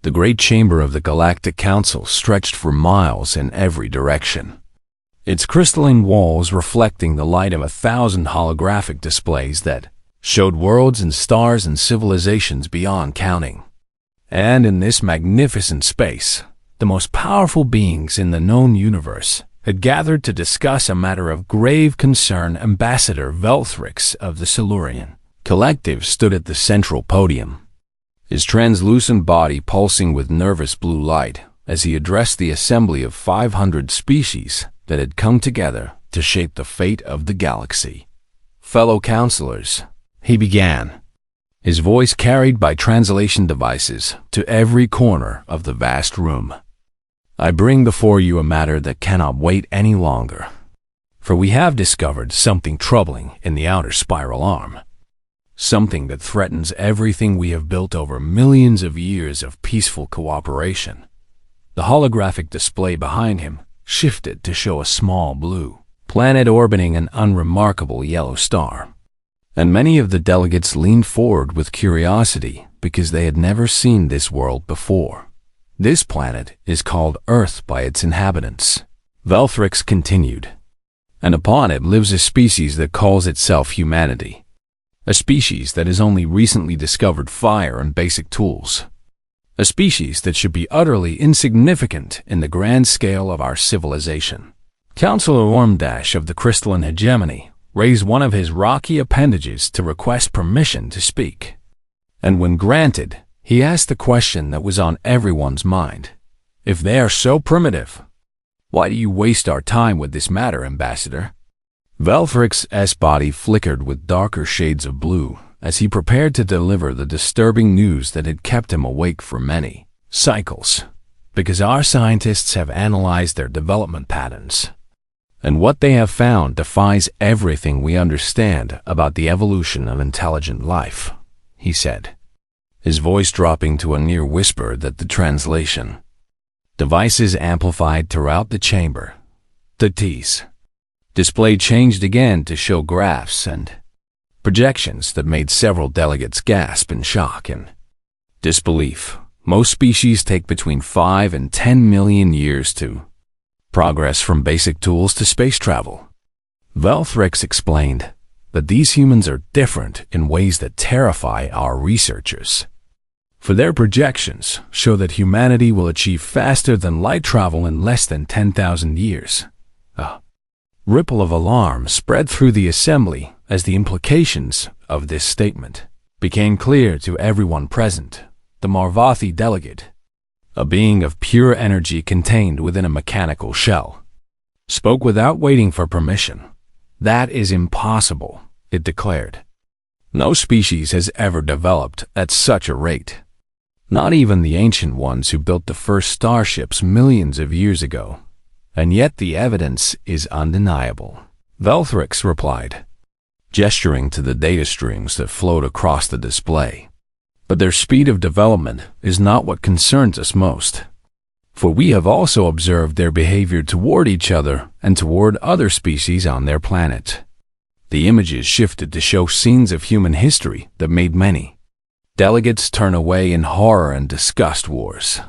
The great chamber of the Galactic Council stretched for miles in every direction, its crystalline walls reflecting the light of 1,000 holographic displays that showed worlds and stars and civilizations beyond counting. And in this magnificent space, the most powerful beings in the known universe had gathered to discuss a matter of grave concern. Ambassador Velthrix of the Silurian Collective stood at the central podium, his translucent body pulsing with nervous blue light as he addressed the assembly of 500 species that had come together to shape the fate of the galaxy. Fellow counselors, he began, his voice carried by translation devices to every corner of the vast room. I bring before you a matter that cannot wait any longer, for we have discovered something troubling in the outer spiral arm, something that threatens everything we have built over millions of years of peaceful cooperation. The holographic display behind him shifted to show a small blue planet orbiting an unremarkable yellow star, and many of the delegates leaned forward with curiosity because they had never seen this world before. This planet is called Earth by its inhabitants, Velthrix continued, and upon it lives a species that calls itself humanity, a species that has only recently discovered fire and basic tools, a species that should be utterly insignificant in the grand scale of our civilization. Counselor Ormdash of the Crystalline Hegemony raised one of his rocky appendages to request permission to speak, and when granted, he asked the question that was on everyone's mind. If they are so primitive, why do you waste our time with this matter, Ambassador? Velthrix's body flickered with darker shades of blue as he prepared to deliver the disturbing news that had kept him awake for many cycles, because our scientists have analyzed their development patterns, and what they have found defies everything we understand about the evolution of intelligent life, he said, his voice dropping to a near whisper that the translation devices amplified throughout the chamber. The T's display changed again to show graphs and projections that made several delegates gasp in shock and disbelief. Most species take between 5 and 10 million years to progress from basic tools to space travel. Velthrix explained that these humans are different in ways that terrify our researchers, for their projections show that humanity will achieve faster than light travel in less than 10,000 years. A ripple of alarm spread through the assembly as the implications of this statement became clear to everyone present. The Marvathi delegate, a being of pure energy contained within a mechanical shell, spoke without waiting for permission. That is impossible, it declared. No species has ever developed at such a rate. Not even the ancient ones who built the first starships millions of years ago. And yet the evidence is undeniable, Velthrix replied, gesturing to the data streams that flowed across the display. But their speed of development is not what concerns us most, for we have also observed their behavior toward each other and toward other species on their planet. The images shifted to show scenes of human history that made many delegates turn away in horror and disgust. Wars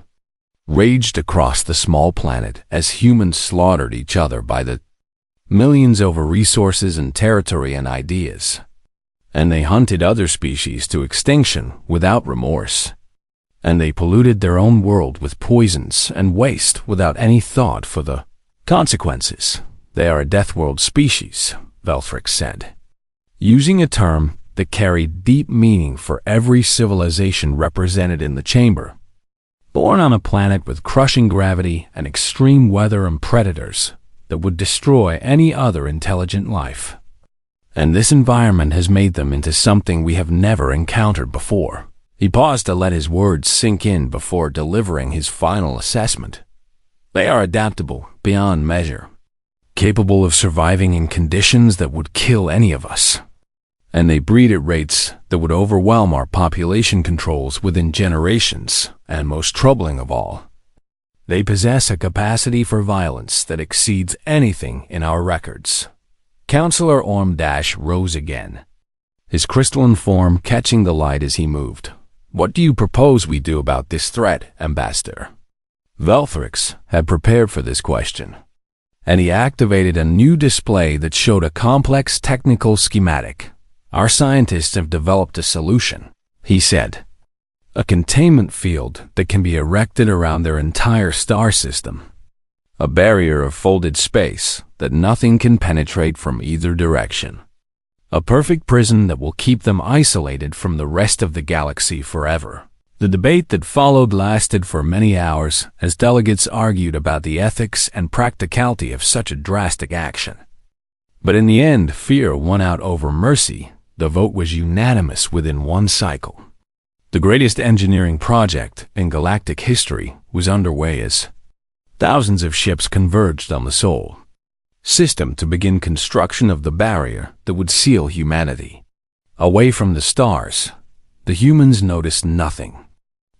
raged across the small planet as humans slaughtered each other by the millions over resources and territory and ideas, and they hunted other species to extinction without remorse, and they polluted their own world with poisons and waste without any thought for the consequences. They are a death world species, Velthrix said, using a term that carried deep meaning for every civilization represented in the chamber. Born on a planet with crushing gravity and extreme weather and predators that would destroy any other intelligent life. And this environment has made them into something we have never encountered before. He paused to let his words sink in before delivering his final assessment. They are adaptable beyond measure, capable of surviving in conditions that would kill any of us. And they breed at rates that would overwhelm our population controls within generations, and most troubling of all, they possess a capacity for violence that exceeds anything in our records. Counselor Ormdash rose again, his crystalline form catching the light as he moved, What do you propose we do about this threat, Ambassador? Velthrix had prepared for this question, and he activated a new display that showed a complex technical schematic. Our scientists have developed a solution, he said. A containment field that can be erected around their entire star system. A barrier of folded space that nothing can penetrate from either direction. A perfect prison that will keep them isolated from the rest of the galaxy forever. The debate that followed lasted for many hours as delegates argued about the ethics and practicality of such a drastic action. But in the end, fear won out over mercy. The vote was unanimous within one cycle. The greatest engineering project in galactic history was underway as thousands of ships converged on the Sol system to begin construction of the barrier that would seal humanity. Away from the stars, the humans noticed nothing,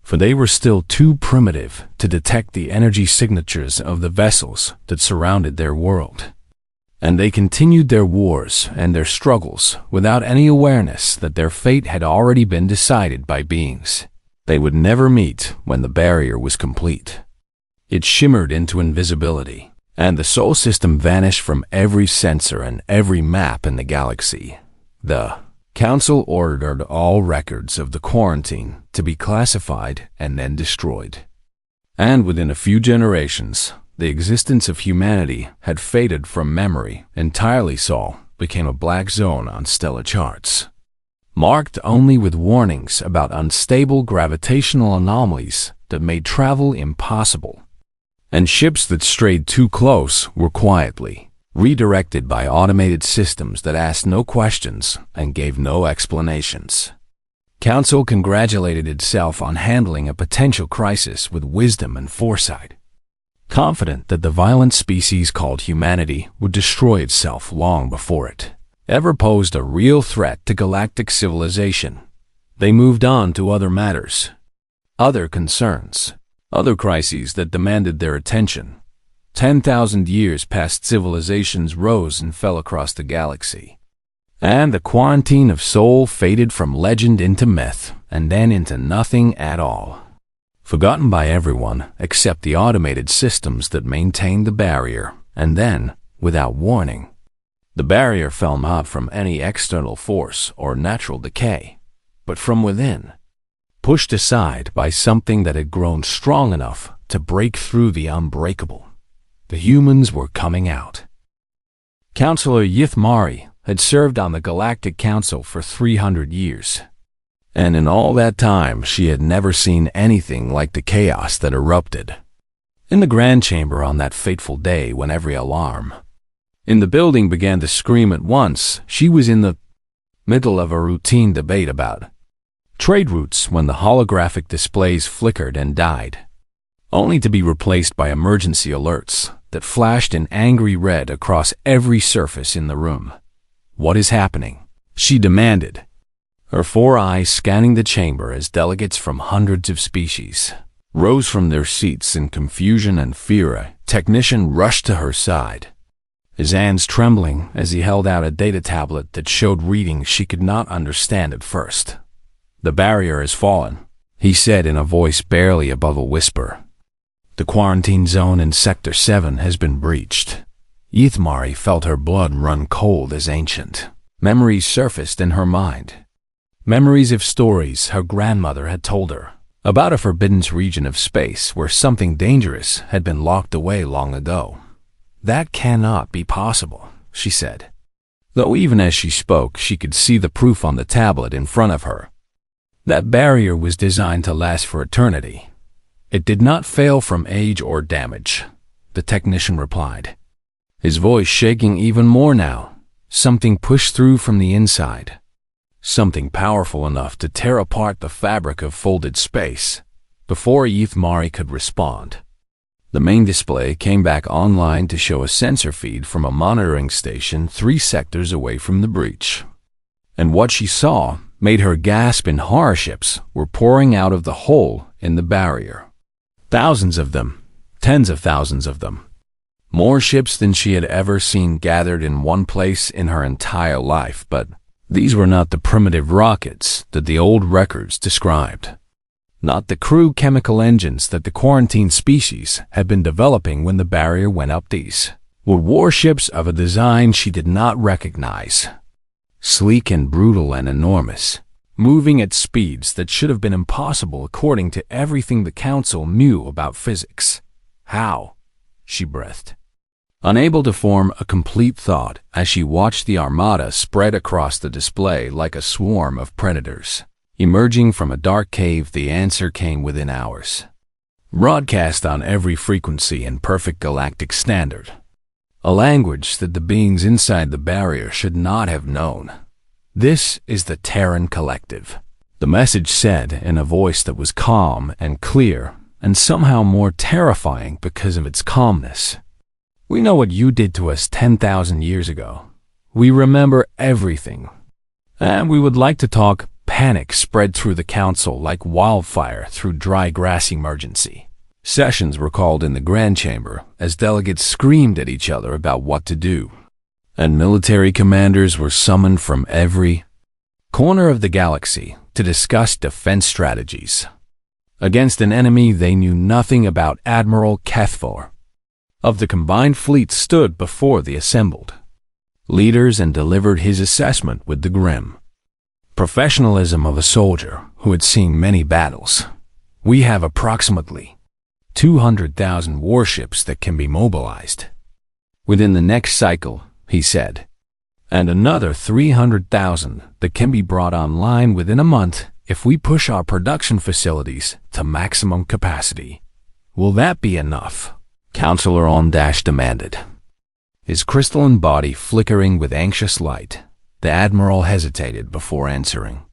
for they were still too primitive to detect the energy signatures of the vessels that surrounded their world. And they continued their wars and their struggles without any awareness that their fate had already been decided by beings they would never meet when the barrier was complete. It shimmered into invisibility, and the Sol system vanished from every sensor and every map in the galaxy. The Council ordered all records of the quarantine to be classified and then destroyed. And within a few generations, the existence of humanity had faded from memory entirely. Sol became a black zone on stellar charts, marked only with warnings about unstable gravitational anomalies that made travel impossible. And ships that strayed too close were quietly redirected by automated systems that asked no questions and gave no explanations. Council congratulated itself on handling a potential crisis with wisdom and foresight, confident that the violent species called humanity would destroy itself long before it ever posed a real threat to galactic civilization. They moved on to other matters, other concerns, other crises that demanded their attention. 10,000 years past, civilizations rose and fell across the galaxy. And the quarantine of Sol faded from legend into myth, and then into nothing at all. Forgotten by everyone except the automated systems that maintained the barrier. And then, without warning, the barrier fell not from any external force or natural decay, but from within, pushed aside by something that had grown strong enough to break through the unbreakable. The humans were coming out. Counselor Yithmari had served on the Galactic Council for 300 years, and in all that time she had never seen anything like the chaos that erupted in the Grand Chamber on that fateful day when every alarm in the building began to scream at once. She was in the middle of a routine debate about trade routes when the holographic displays flickered and died, only to be replaced by emergency alerts that flashed in angry red across every surface in the room. "What is happening?" she demanded, her 4 eyes scanning the chamber as delegates from hundreds of species rose from their seats in confusion and fear. A technician rushed to her side, his hands trembling as he held out a data tablet that showed readings she could not understand at first. "The barrier has fallen," he said in a voice barely above a whisper. "The quarantine zone in Sector 7 has been breached." Yithmari felt her blood run cold as ancient memories surfaced in her mind. Memories of stories her grandmother had told her about a forbidden region of space where something dangerous had been locked away long ago. "That cannot be possible," she said, though even as she spoke she could see the proof on the tablet in front of her. That barrier was designed to last for eternity. "It did not fail from age or damage," the technician replied, his voice shaking even more now. "Something pushed through from the inside, something powerful enough to tear apart the fabric of folded space." Before Yithmari could respond, the main display came back online to show a sensor feed from a monitoring station 3 sectors away from the breach. And what she saw made her gasp in horror. Ships were pouring out of the hole in the barrier. Thousands of them, tens of thousands of them. More ships than she had ever seen gathered in one place in her entire life. But these were not the primitive rockets that the old records described. not the crude chemical engines that the quarantine species had been developing when the barrier went up. These were warships of a design she did not recognize. Sleek and brutal and enormous, moving at speeds that should have been impossible according to everything the Council knew about physics. How? She breathed, unable to form a complete thought as she watched the armada spread across the display like a swarm of predators. Emerging from a dark cave, the answer came within hours. Broadcast on every frequency in perfect galactic standard. A language that the beings inside the barrier should not have known. This is the Terran Collective, the message said in a voice that was calm and clear, and somehow more terrifying because of its calmness. We know what you did to us 10,000 years ago. We remember everything. And we would like to talk. Panic spread through the council like wildfire through dry grass. Emergency sessions were called in the Grand Chamber as delegates screamed at each other about what to do. And military commanders were summoned from every corner of the galaxy to discuss defense strategies against an enemy they knew nothing about. Admiral Kethfor of the combined fleet stood before the assembled leaders and delivered his assessment with the grim professionalism of a soldier who had seen many battles. We have approximately 200,000 warships that can be mobilized within the next cycle, he said, and another 300,000 that can be brought online within a month if we push our production facilities to maximum capacity. Will that be enough? Counselor Ondash demanded, his crystalline body flickering with anxious light. The Admiral hesitated before answering,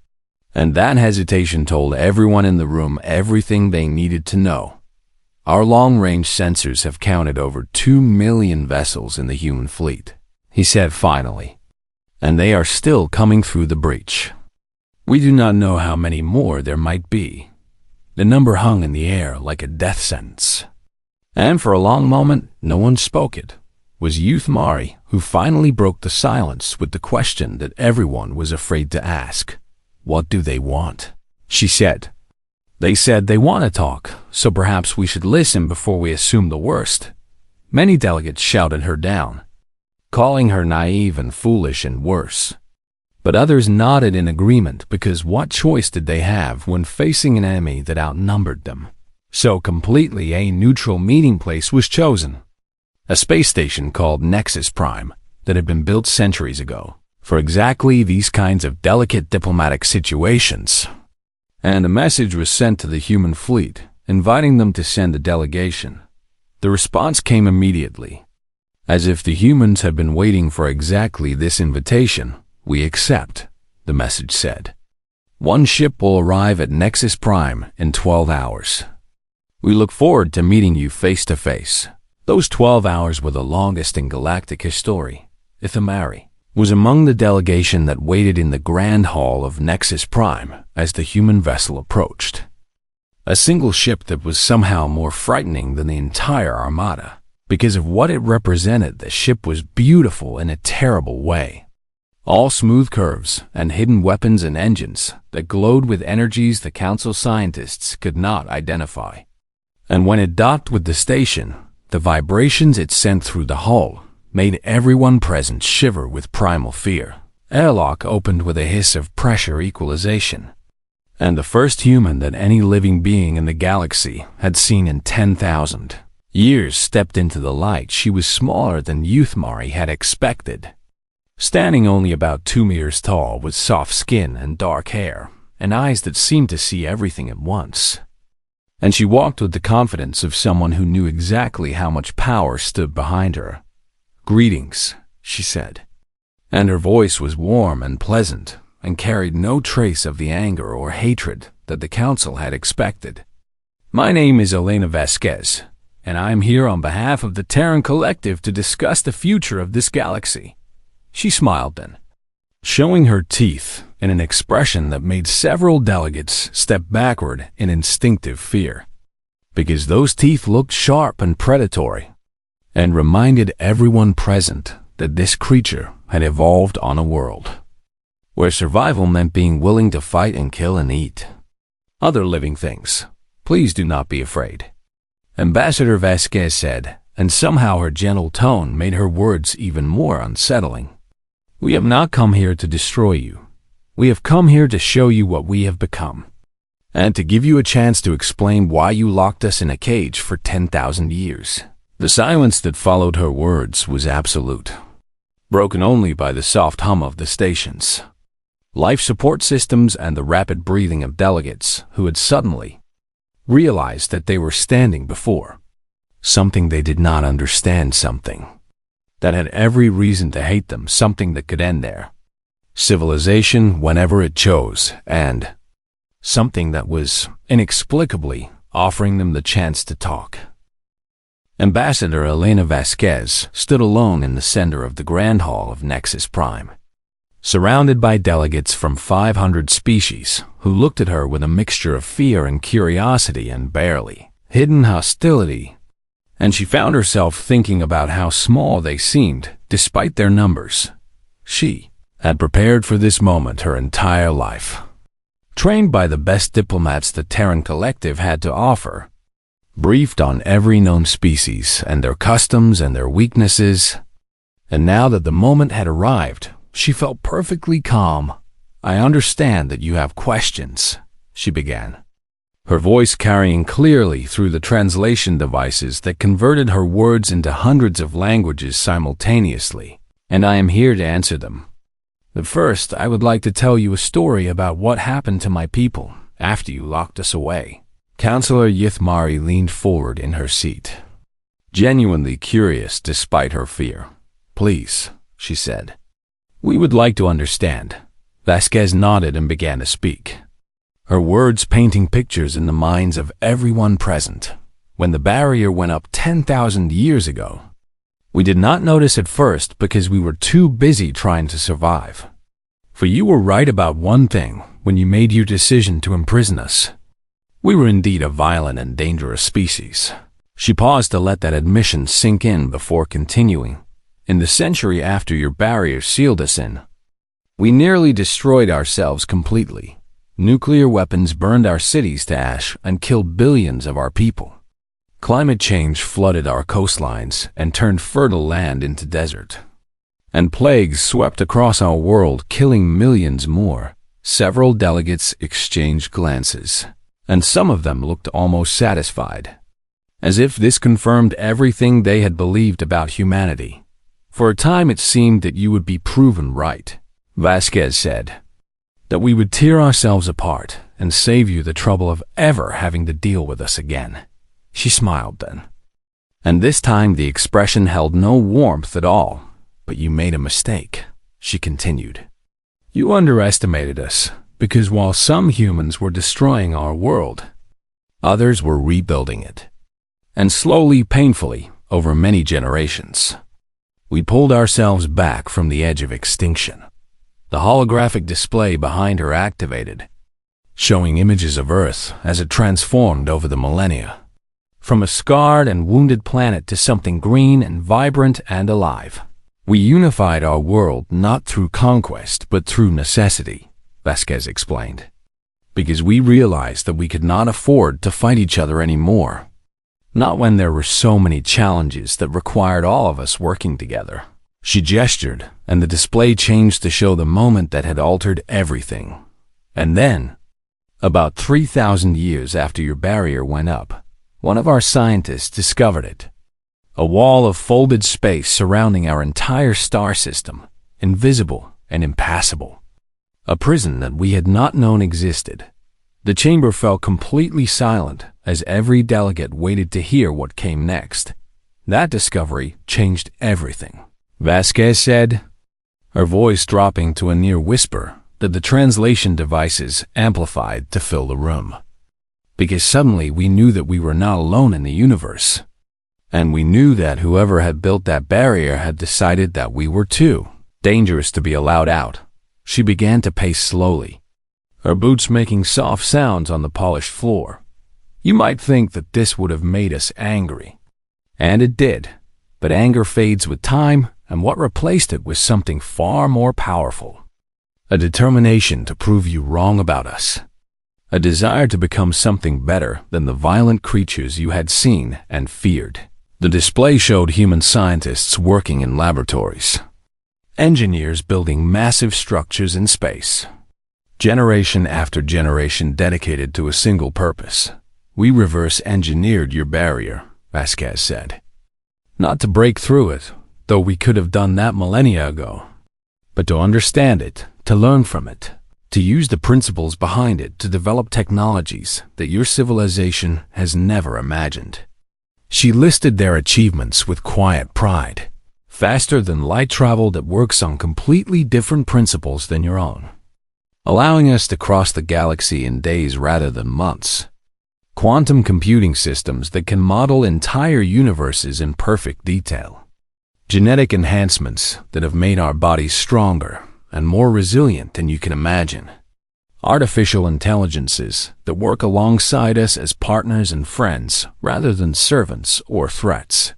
and that hesitation told everyone in the room everything they needed to know. Our long-range sensors have counted over 2 million vessels in the human fleet, he said finally, and they are still coming through the breach. We do not know how many more there might be. The number hung in the air like a death sentence. And for a long moment, no one spoke. It was Youth Mari who finally broke the silence with the question that everyone was afraid to ask. What do they want? She said. They said they want to talk, so perhaps we should listen before we assume the worst. Many delegates shouted her down, calling her naive and foolish and worse. But others nodded in agreement because what choice did they have when facing an enemy that outnumbered them? So completely, a neutral meeting place was chosen. A space station called Nexus Prime that had been built centuries ago for exactly these kinds of delicate diplomatic situations. And a message was sent to the human fleet, inviting them to send a delegation. The response came immediately, as if the humans had been waiting for exactly this invitation. We accept, the message said. One ship will arrive at Nexus Prime in 12 hours. We look forward to meeting you face to face. Those 12 hours were the longest in galactic history. Ithamari was among the delegation that waited in the grand hall of Nexus Prime as the human vessel approached. A single ship that was somehow more frightening than the entire armada. Because of what it represented, the ship was beautiful in a terrible way. All smooth curves and hidden weapons and engines that glowed with energies the council scientists could not identify. And when it docked with the station, the vibrations it sent through the hull made everyone present shiver with primal fear. Airlock opened with a hiss of pressure equalization. And the first human that any living being in the galaxy had seen in 10,000 years stepped into the light. She was smaller than Youth Mari had expected. Standing only about 2 meters tall with soft skin and dark hair, and eyes that seemed to see everything at once. And she walked with the confidence of someone who knew exactly how much power stood behind her. Greetings, she said. And her voice was warm and pleasant, and carried no trace of the anger or hatred that the council had expected. My name is Elena Vasquez, and I am here on behalf of the Terran Collective to discuss the future of this galaxy. She smiled then, showing her teeth in an expression that made several delegates step backward in instinctive fear, because those teeth looked sharp and predatory, and reminded everyone present that this creature had evolved on a world where survival meant being willing to fight and kill and eat. other living things. Please do not be afraid," Ambassador Vasquez said, and somehow her gentle tone made her words even more unsettling. "We have not come here to destroy you. We have come here to show you what we have become, and to give you a chance to explain why you locked us in a cage for 10,000 years. The silence that followed her words was absolute, broken only by the soft hum of the stations, life support systems, and the rapid breathing of delegates who had suddenly realized that they were standing before something they did not understand, something that had every reason to hate them, something that could end their civilization whenever it chose, and something that was inexplicably offering them the chance to talk. Ambassador Elena Vasquez stood alone in the center of the Grand Hall of Nexus Prime, surrounded by delegates from 500 species who looked at her with a mixture of fear and curiosity and barely hidden hostility, and she found herself thinking about how small they seemed despite their numbers. She had prepared for this moment her entire life, trained by the best diplomats the Terran Collective had to offer, briefed on every known species and their customs and their weaknesses, and now that the moment had arrived, she felt perfectly calm. "I understand that you have questions," she began, her voice carrying clearly through the translation devices that converted her words into hundreds of languages simultaneously, "and I am here to answer them. But first, I would like to tell you a story about what happened to my people after you locked us away." Counselor Yithmari leaned forward in her seat, genuinely curious despite her fear. "Please," she said. "We would like to understand." Vasquez nodded and began to speak, her words painting pictures in the minds of everyone present. "When the barrier went up 10,000 years ago, we did not notice at first because we were too busy trying to survive. For you were right about one thing when you made your decision to imprison us. We were indeed a violent and dangerous species." She paused to let that admission sink in before continuing. "In the century after your barrier sealed us in, we nearly destroyed ourselves completely. Nuclear weapons burned our cities to ash and killed billions of our people. Climate change flooded our coastlines and turned fertile land into desert. And plagues swept across our world, killing millions more." Several delegates exchanged glances, and some of them looked almost satisfied, as if this confirmed everything they had believed about humanity. "For a time it seemed that you would be proven right," Vasquez said, "that we would tear ourselves apart and save you the trouble of ever having to deal with us again." She smiled then, and this time the expression held no warmth at all. "But you made a mistake," she continued. "You underestimated us, because while some humans were destroying our world, others were rebuilding it, and slowly, painfully, over many generations. We pulled ourselves back from the edge of extinction." The holographic display behind her activated, showing images of Earth as it transformed over the millennia, from a scarred and wounded planet to something green and vibrant and alive. "We unified our world not through conquest but through necessity," Vasquez explained, "because we realized that we could not afford to fight each other anymore, not when there were so many challenges that required all of us working together." She gestured, and the display changed to show the moment that had altered everything. "And then, about 3,000 years after your barrier went up, one of our scientists discovered it. A wall of folded space surrounding our entire star system, invisible and impassable. A prison that we had not known existed." The chamber fell completely silent as every delegate waited to hear what came next. That discovery changed everything, Vasquez said, her voice dropping to a near whisper that the translation devices amplified to fill the room. "Because suddenly we knew that we were not alone in the universe. And we knew that whoever had built that barrier had decided that we were too dangerous to be allowed out." She began to pace slowly, her boots making soft sounds on the polished floor. "You might think that this would have made us angry. And it did. But anger fades with time, and what replaced it was something far more powerful. A determination to prove you wrong about us. a desire to become something better than the violent creatures you had seen and feared. The display showed human scientists working in laboratories, engineers building massive structures in space, generation after generation dedicated to a single purpose. "We reverse engineered your barrier," Vasquez said. "Not to break through it, though we could have done that millennia ago, but to understand it, to learn from it, to use the principles behind it to develop technologies that your civilization has never imagined." She listed their achievements with quiet pride. "Faster than light travel that works on completely different principles than your own, allowing us to cross the galaxy in days rather than months. Quantum computing systems that can model entire universes in perfect detail. Genetic enhancements that have made our bodies stronger and more resilient than you can imagine. Artificial intelligences that work alongside us as partners and friends rather than servants or threats."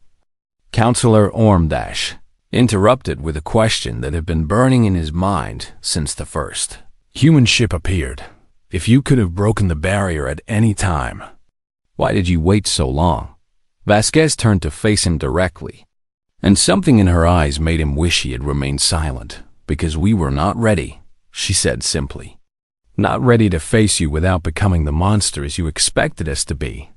Counselor Ormdash interrupted with a question that had been burning in his mind since the first human ship appeared. "If you could have broken the barrier at any time, why did you wait so long?" Vasquez turned to face him directly, and something in her eyes made him wish he had remained silent. "Because we were not ready," she said simply. "Not ready to face you without becoming the monsters you expected us to be.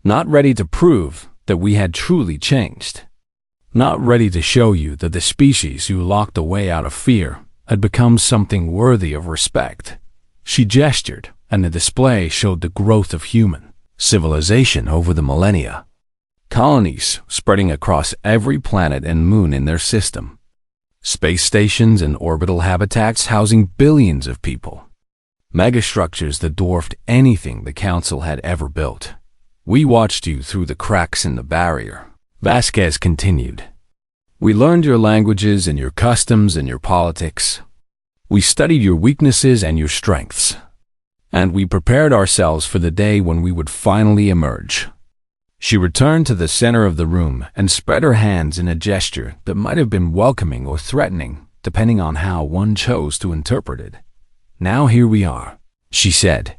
Not ready to prove that we had truly changed. Not ready to show you that the species you locked away out of fear had become something worthy of respect." She gestured, and the display showed the growth of human civilization over the millennia. Colonies spreading across every planet and moon in their system. Space stations and orbital habitats housing billions of people. Megastructures that dwarfed anything the Council had ever built. "We watched you through the cracks in the barrier," Vasquez continued. "We learned your languages and your customs and your politics. We studied your weaknesses and your strengths. And we prepared ourselves for the day when we would finally emerge." She returned to the center of the room and spread her hands in a gesture that might have been welcoming or threatening, depending on how one chose to interpret it. "Now here we are," she said.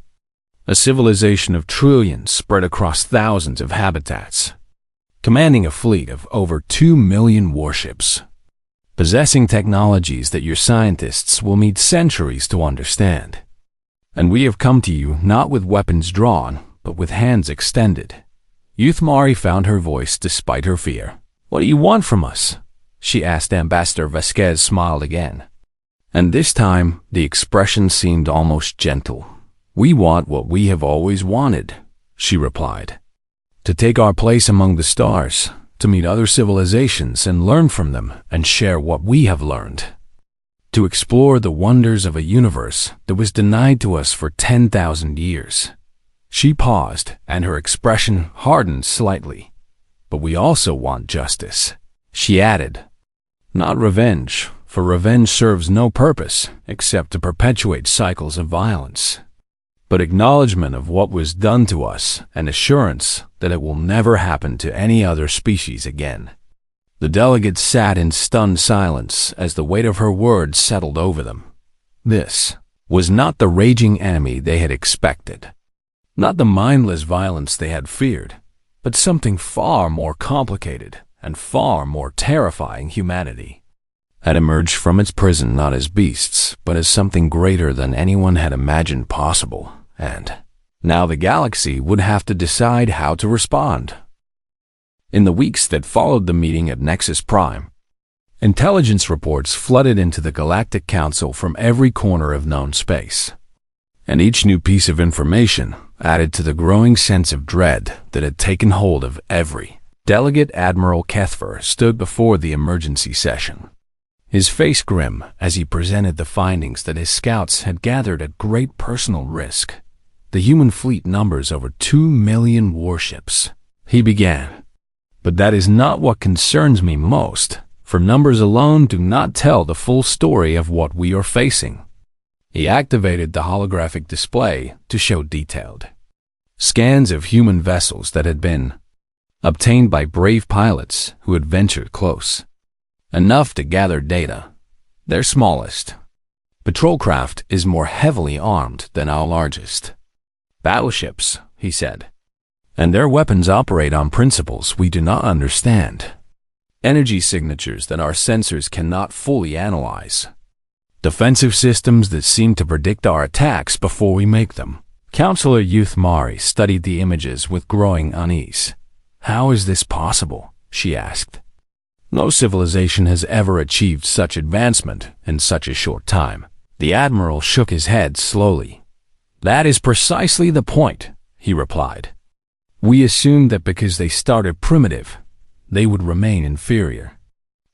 "A civilization of trillions spread across thousands of habitats, commanding a fleet of over 2 million warships, possessing technologies that your scientists will need centuries to understand. And we have come to you not with weapons drawn, but with hands extended." Youthmari found her voice despite her fear. "What do you want from us?" she asked. Ambassador Vasquez smiled again, and this time the expression seemed almost gentle. "We want what we have always wanted," she replied. "To take our place among the stars, to meet other civilizations and learn from them and share what we have learned. To explore the wonders of a universe that was denied to us for 10,000 years. She paused, and her expression hardened slightly. "But we also want justice," she added. "Not revenge, for revenge serves no purpose except to perpetuate cycles of violence. But acknowledgement of what was done to us and assurance that it will never happen to any other species again." The delegates sat in stunned silence as the weight of her words settled over them. This was not the raging enemy they had expected. Not the mindless violence they had feared, but something far more complicated and far more terrifying. Humanity had emerged from its prison not as beasts, but as something greater than anyone had imagined possible, and now the galaxy would have to decide how to respond. In the weeks that followed the meeting at Nexus Prime, intelligence reports flooded into the Galactic Council from every corner of known space, and each new piece of information added to the growing sense of dread that had taken hold of every delegate. Admiral Kethfer stood before the emergency session, his face grim as he presented the findings that his scouts had gathered at great personal risk. "The human fleet numbers over 2 million warships," he began. "But that is not what concerns me most, for numbers alone do not tell the full story of what we are facing." He activated the holographic display to show detailed scans of human vessels that had been obtained by brave pilots who had ventured close enough to gather data. Their smallest patrol craft is more heavily armed than our largest. Battleships, he said. And their weapons operate on principles we do not understand. Energy signatures that our sensors cannot fully analyze. Defensive systems that seem to predict our attacks before we make them. Counselor Youth Mari studied the images with growing unease. How is this possible? She asked. No civilization has ever achieved such advancement in such a short time. The Admiral shook his head slowly. That is precisely the point, he replied. We assumed that because they started primitive, they would remain inferior.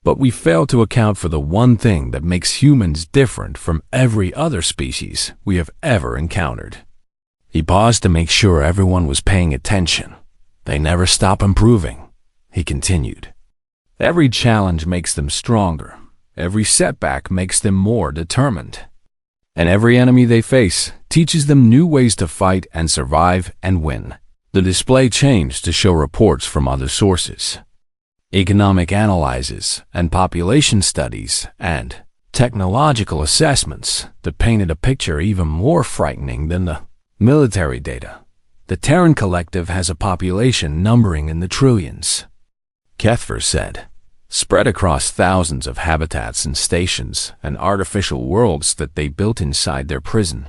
But we fail to account for the one thing that makes humans different from every other species we have ever encountered. He paused to make sure everyone was paying attention. They never stop improving, he continued. Every challenge makes them stronger. Every setback makes them more determined. And every enemy they face teaches them new ways to fight and survive and win. The display changed to show reports from other sources. Economic analyses and population studies and technological assessments that painted a picture even more frightening than the military data. The Terran Collective has a population numbering in the trillions, Kethver said, spread across thousands of habitats and stations and artificial worlds that they built inside their prison.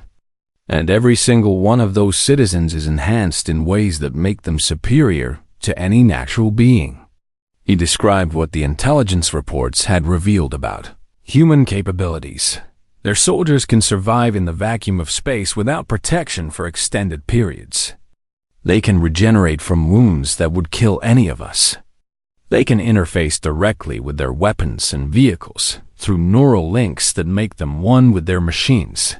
And every single one of those citizens is enhanced in ways that make them superior to any natural being. He described what the intelligence reports had revealed about human capabilities. Their soldiers can survive in the vacuum of space without protection for extended periods. They can regenerate from wounds that would kill any of us. They can interface directly with their weapons and vehicles through neural links that make them one with their machines.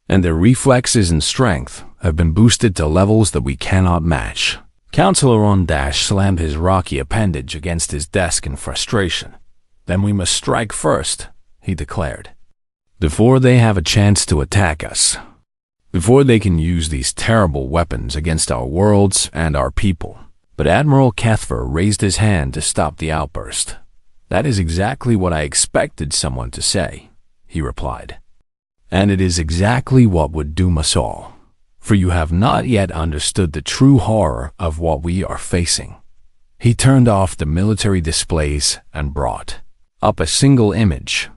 And their reflexes and strength have been boosted to levels that we cannot match. Counselor Ondash slammed his rocky appendage against his desk in frustration. Then we must strike first, he declared. Before they have a chance to attack us. Before they can use these terrible weapons against our worlds and our people. But Admiral Kethver raised his hand to stop the outburst. That is exactly what I expected someone to say, he replied. And it is exactly what would doom us all. For you have not yet understood the true horror of what we are facing. He turned off the military displays and brought up a single image.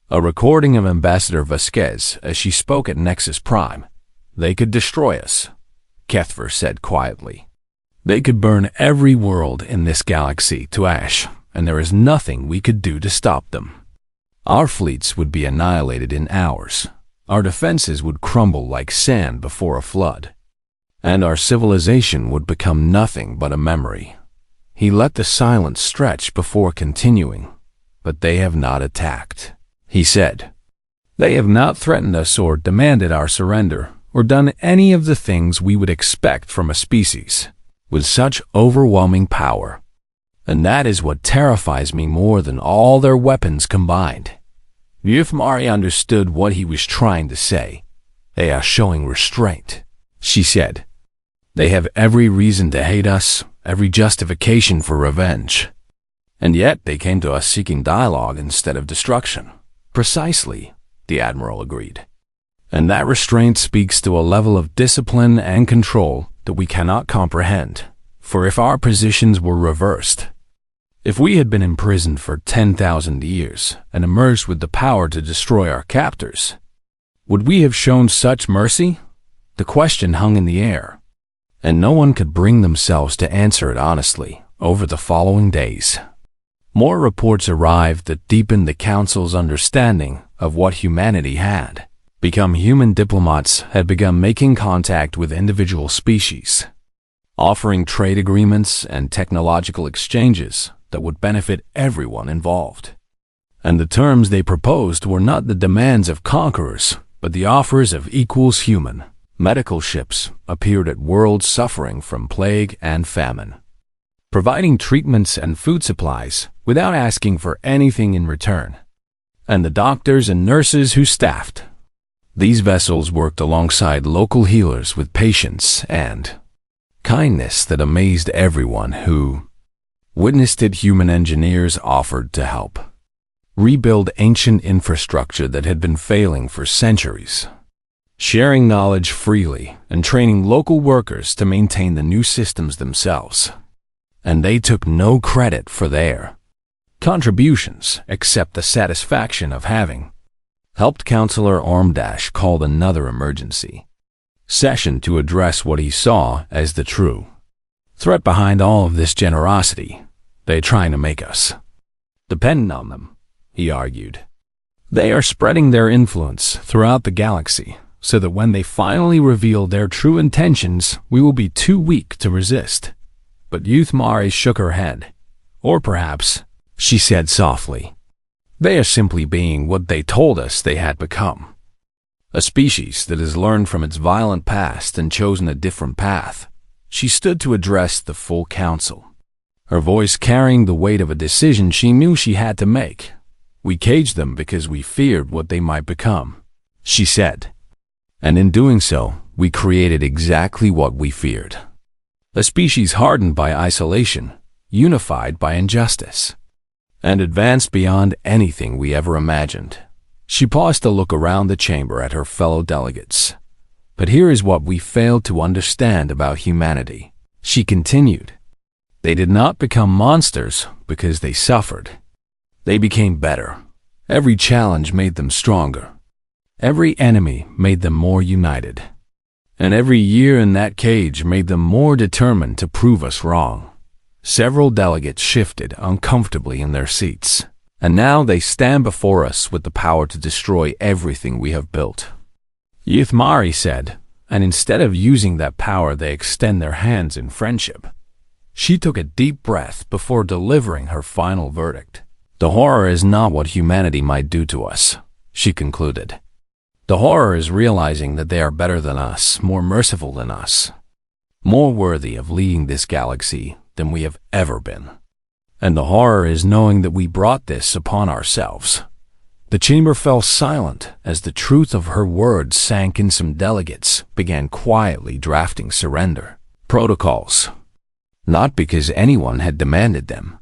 A recording of Ambassador Vasquez as she spoke at Nexus Prime. They could destroy us, Kethver said quietly. They could burn every world in this galaxy to ash, and there is nothing we could do to stop them. Our fleets would be annihilated in hours. Our defenses would crumble like sand before a flood. And our civilization would become nothing but a memory. He let the silence stretch before continuing. But they have not attacked, he said. They have not threatened us or demanded our surrender, or done any of the things we would expect from a species with such overwhelming power. And that is what terrifies me more than all their weapons combined. Youth Mari understood what he was trying to say. They are showing restraint, she said. They have every reason to hate us, every justification for revenge. And yet they came to us seeking dialogue instead of destruction. Precisely, the Admiral agreed. And that restraint speaks to a level of discipline and control that we cannot comprehend. For if our positions were reversed, if we had been imprisoned for 10,000 years and emerged with the power to destroy our captors, would we have shown such mercy? The question hung in the air, and no one could bring themselves to answer it honestly over the following days. More reports arrived that deepened the Council's understanding of what humanity had become. Human diplomats had begun making contact with individual species, offering trade agreements and technological exchanges that would benefit everyone involved. And the terms they proposed were not the demands of conquerors, but the offers of equals human. Medical ships appeared at worlds suffering from plague and famine, providing treatments and food supplies without asking for anything in return. And the doctors and nurses who staffed these vessels worked alongside local healers with patience and kindness that amazed everyone who witnessed it. Human engineers offered to help rebuild ancient infrastructure that had been failing for centuries. sharing knowledge freely and training local workers to maintain the new systems themselves. And they took no credit for their contributions except the satisfaction of having helped Counselor Ormdash called another emergency session to address what he saw as the true threat behind all of this generosity. They're trying to make us dependent on them, he argued. They are spreading their influence throughout the galaxy so that when they finally reveal their true intentions, we will be too weak to resist. But Youth Mari shook her head. Or perhaps, she said softly, they are simply being what they told us they had become. A species that has learned from its violent past and chosen a different path. She stood to address the full council, her voice carrying the weight of a decision she knew she had to make. We caged them because we feared what they might become, she said. And in doing so, we created exactly what we feared. A species hardened by isolation, unified by injustice, and advanced beyond anything we ever imagined. She paused to look around the chamber at her fellow delegates. But here is what we failed to understand about humanity, she continued. They did not become monsters because they suffered. They became better. Every challenge made them stronger. Every enemy made them more united. And every year in that cage made them more determined to prove us wrong. Several delegates shifted uncomfortably in their seats, and now they stand before us with the power to destroy everything we have built. Youth Mari said, and instead of using that power they extend their hands in friendship. She took a deep breath before delivering her final verdict. The horror is not what humanity might do to us, she concluded. The horror is realizing that they are better than us, more merciful than us, more worthy of leading this galaxy than we have ever been. And the horror is knowing that we brought this upon ourselves. The chamber fell silent as the truth of her words sank in. Some delegates began quietly drafting surrender protocols, not because anyone had demanded them,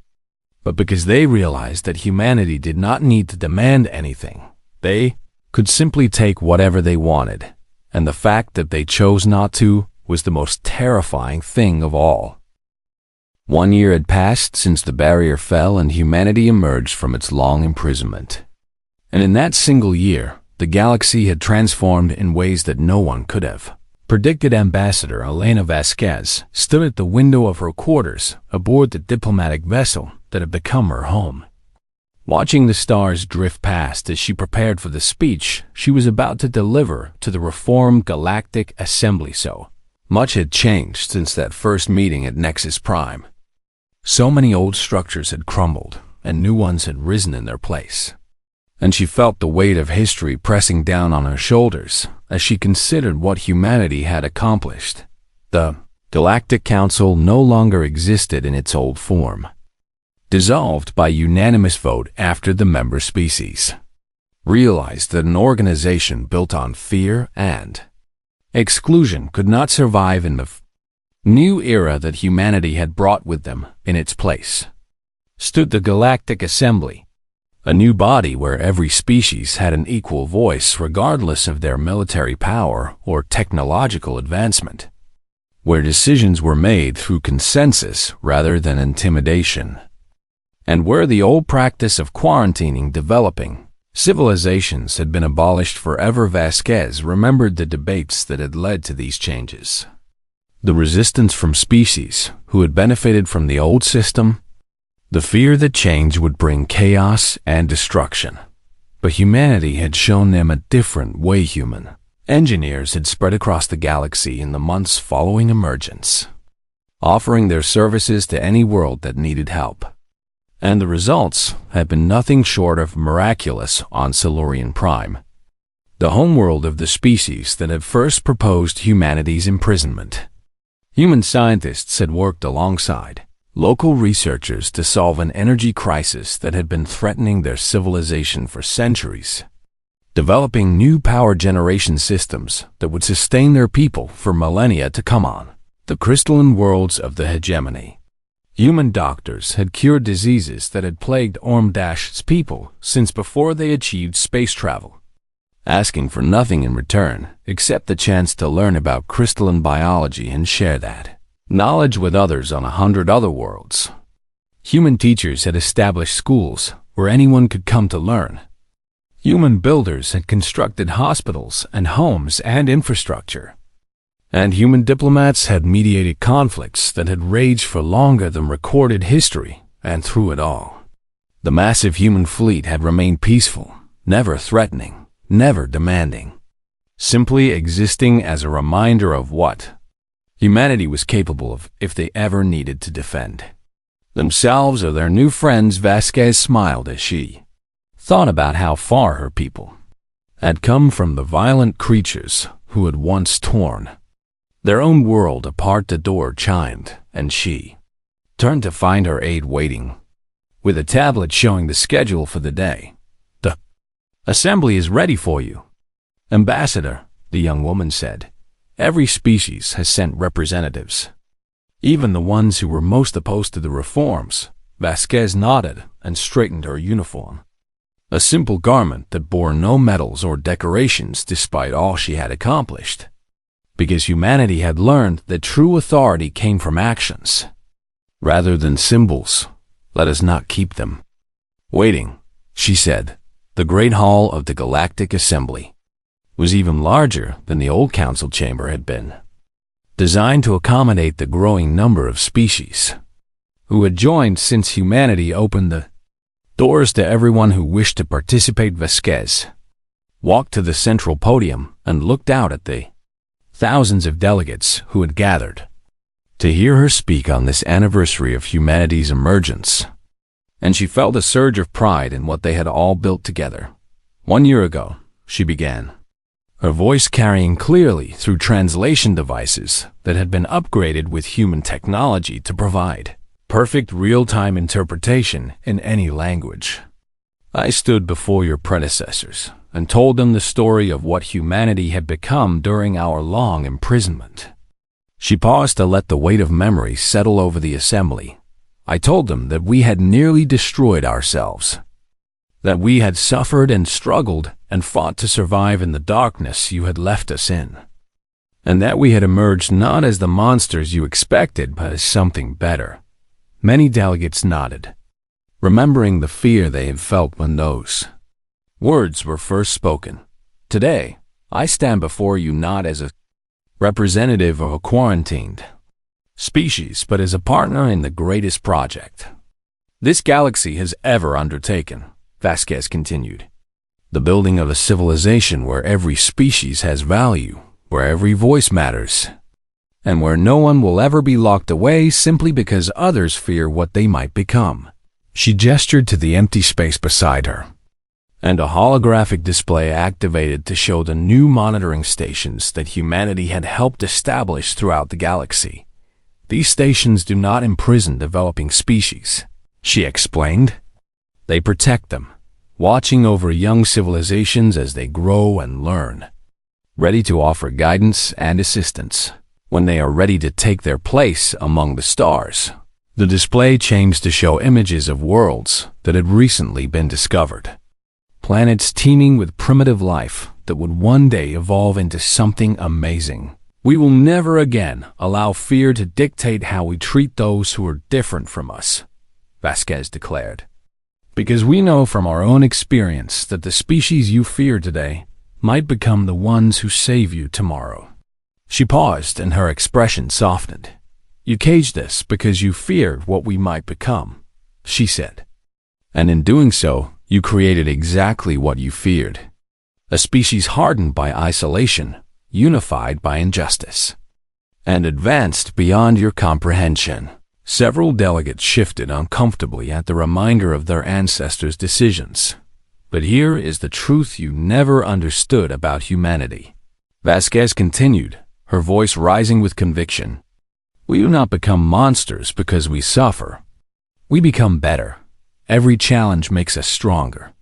but because they realized that humanity did not need to demand anything. They could simply take whatever they wanted, and the fact that they chose not to was the most terrifying thing of all. 1 year had passed since the barrier fell and humanity emerged from its long imprisonment. And in that single year, the galaxy had transformed in ways that no one could have predicted. Ambassador Elena Vasquez stood at the window of her quarters aboard the diplomatic vessel that had become her home, watching the stars drift past as she prepared for the speech she was about to deliver to the reformed Galactic Assembly. So much had changed since that first meeting at Nexus Prime. So many old structures had crumbled and new ones had risen in their place. And she felt the weight of history pressing down on her shoulders as she considered what humanity had accomplished. The Galactic Council no longer existed in its old form, dissolved by unanimous vote after the member species realized that an organization built on fear and exclusion could not survive in the new era that humanity had brought with them. In its place stood the Galactic Assembly, a new body where every species had an equal voice regardless of their military power or technological advancement, where decisions were made through consensus rather than intimidation, and where the old practice of quarantining developing civilizations had been abolished forever. Vasquez remembered the debates that had led to these changes. The resistance from species who had benefited from the old system, the fear that change would bring chaos and destruction. But humanity had shown them a different way. Human engineers had spread across the galaxy in the months following emergence, offering their services to any world that needed help. And the results had been nothing short of miraculous on Silurian Prime, the homeworld of the species that had first proposed humanity's imprisonment. Human scientists had worked alongside local researchers to solve an energy crisis that had been threatening their civilization for centuries, developing new power generation systems that would sustain their people for millennia to come on. The crystalline worlds of the hegemony. Human doctors had cured diseases that had plagued Ormdash's people since before they achieved space travel. asking for nothing in return except the chance to learn about crystalline biology and share that knowledge with others on 100 other worlds. Human teachers had established schools where anyone could come to learn. Human builders had constructed hospitals and homes and infrastructure. And human diplomats had mediated conflicts that had raged for longer than recorded history, and through it all, the massive human fleet had remained peaceful, never threatening, never demanding, simply existing as a reminder of what humanity was capable of if they ever needed to defend themselves or their new friends. Vasquez smiled as she thought about how far her people had come from the violent creatures who had once torn their own world apart. The door chimed, and she turned to find her aide waiting, with a tablet showing the schedule for the day. "The assembly is ready for you, Ambassador," the young woman said. "Every species has sent representatives, even the ones who were most opposed to the reforms." Vasquez nodded and straightened her uniform, a simple garment that bore no medals or decorations despite all she had accomplished, because humanity had learned that true authority came from actions rather than symbols. "Let us not keep them waiting," she said. The great hall of the Galactic Assembly was even larger than the old council chamber had been, designed to accommodate the growing number of species who had joined since humanity opened the doors to everyone who wished to participate. Vasquez walked to the central podium and looked out at the thousands of delegates who had gathered to hear her speak on this anniversary of humanity's emergence, and she felt a surge of pride in what they had all built together. "1 year ago," she began, her voice carrying clearly through translation devices that had been upgraded with human technology to provide perfect real-time interpretation in any language. "I stood before your predecessors and told them the story of what humanity had become during our long imprisonment." She paused to let the weight of memory settle over the assembly. "I told them that we had nearly destroyed ourselves, that we had suffered and struggled and fought to survive in the darkness you had left us in, and that we had emerged not as the monsters you expected, but as something better." Many delegates nodded, remembering the fear they had felt when those words were first spoken. "Today, I stand before you not as a representative of a quarantined species, but as a partner in the greatest project this galaxy has ever undertaken," Vasquez continued. "The building of a civilization where every species has value, where every voice matters, and where no one will ever be locked away simply because others fear what they might become." She gestured to the empty space beside her, and a holographic display activated to show the new monitoring stations that humanity had helped establish throughout the galaxy. "These stations do not imprison developing species," she explained. "They protect them, watching over young civilizations as they grow and learn, ready to offer guidance and assistance when they are ready to take their place among the stars." The display changed to show images of worlds that had recently been discovered, planets teeming with primitive life that would one day evolve into something amazing. "We will never again allow fear to dictate how we treat those who are different from us," Vasquez declared, "because we know from our own experience that the species you fear today might become the ones who save you tomorrow." She paused and her expression softened. "You caged us because you feared what we might become," she said. "And in doing so, you created exactly what you feared. A species hardened by isolation, unified by injustice, and advanced beyond your comprehension." Several delegates shifted uncomfortably at the reminder of their ancestors' decisions. "But here is the truth you never understood about humanity," Vasquez continued, her voice rising with conviction. "We do not become monsters because we suffer. We become better. Every challenge makes us stronger.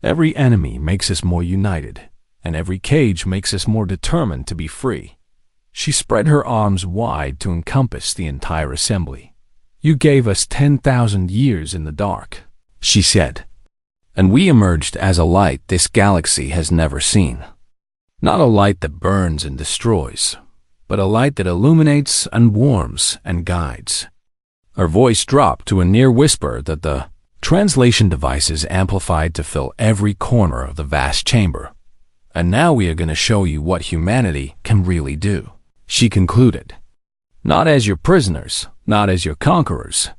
Every enemy makes us more united, and every cage makes us more determined to be free." She spread her arms wide to encompass the entire assembly. "You gave us 10,000 years in the dark," she said, And we emerged as a light this galaxy has never seen. Not a light that burns and destroys, but a light that illuminates and warms and guides. Our voice dropped to a near whisper that the translation devices amplified to fill every corner of the vast chamber. And now we are going to show you what humanity can really do, she concluded. Not as your prisoners, not as your conquerors,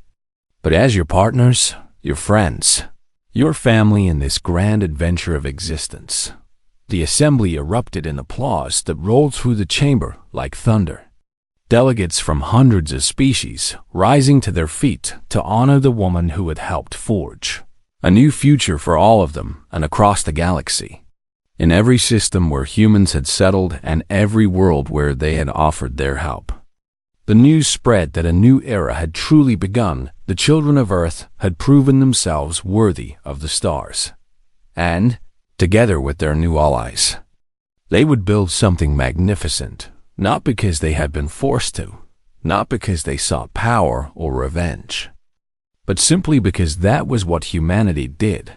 but as your partners, your friends, your family in this grand adventure of existence. The assembly erupted in applause that rolled through the chamber like thunder. Delegates from hundreds of species rising to their feet to honor the woman who had helped forge a new future for all of them and across the galaxy. In every system where humans had settled and every world where they had offered their help, the news spread that a new era had truly begun. The children of Earth had proven themselves worthy of the stars. And, together with their new allies, they would build something magnificent, not because they had been forced to, not because they sought power or revenge, but simply because that was what humanity did.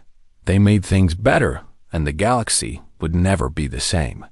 They made things better, and the galaxy would never be the same.